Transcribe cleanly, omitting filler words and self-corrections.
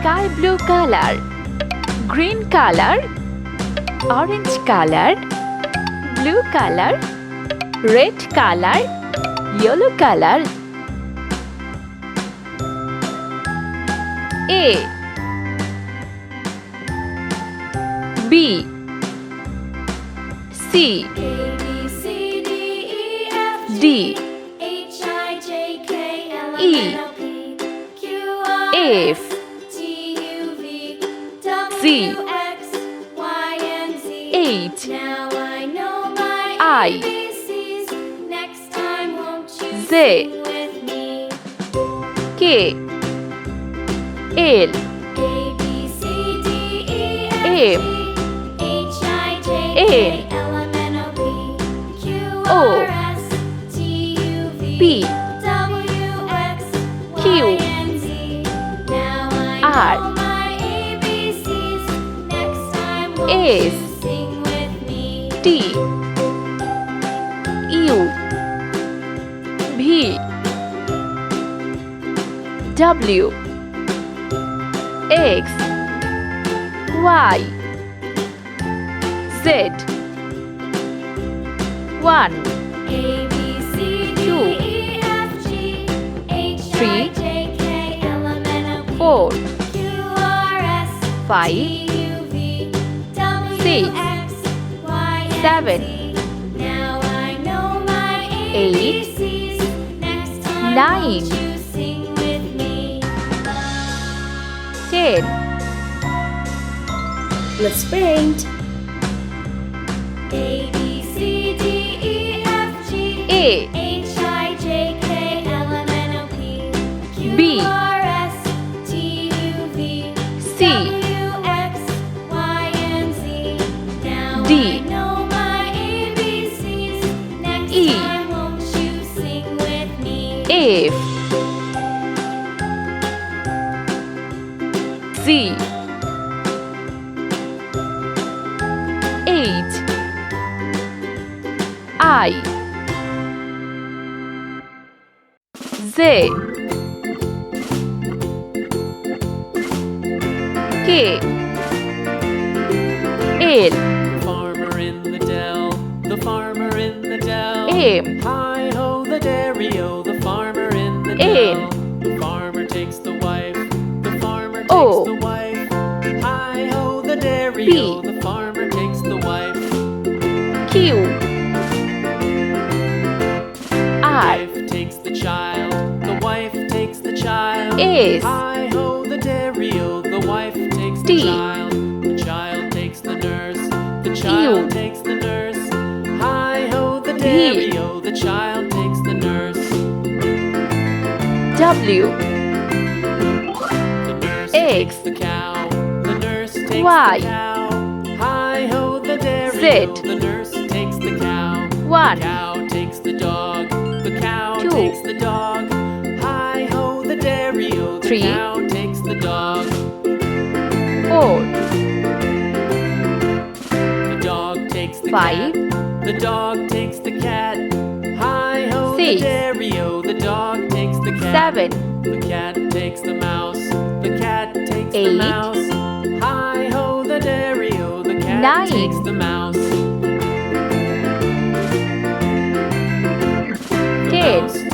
sky blue color, green color, orange color, blue color, red color, yellow color. A, B, C, D, E, F, Z, H, I, Z, K, L, M, N, O, P, Q, R, S, T, U, V, W, X, Y, Z. 1, 2, 3, 4, 5, 6, 7, 8, 9, 10. Let's paint. A, B, C, D, E, F, Z, H, I, Z, K, L, Farmer in the dell, the farmer in the dell. M, Hi-ho the dairy-o, the farmer in the N, dell. The farmer takes the wife, the farmer takes O, the wife. Hi-ho the dairy-o, P, the farmer takes the wife. Q, R, Wife takes the child, the wife takes the child. S, Hi-ho the dairy-o, the wife takes the T, child. The child takes the nurse, the child U, takes the nurse. Hi-ho the V, dairy-o, the child takes the nurse. W, The nurse X, takes the cow, the nurse takes Y, the cow. Hi-ho the dairy-o, Z, the nurse takes the cow. 1, The cow takes the dog, the cow 2, takes the dog. Hi-ho the dairy-o, the 3, cow takes the dog. 4, The dog takes the 5, cat, the dog takes the cat. Hi-ho the 6, dairy-o, the dog takes the cat. 7, The cat takes the mouse, the cat takes the 8, mouse. Hi-ho the dairy-o, the cat 9, takes the mouse. The 10, mouse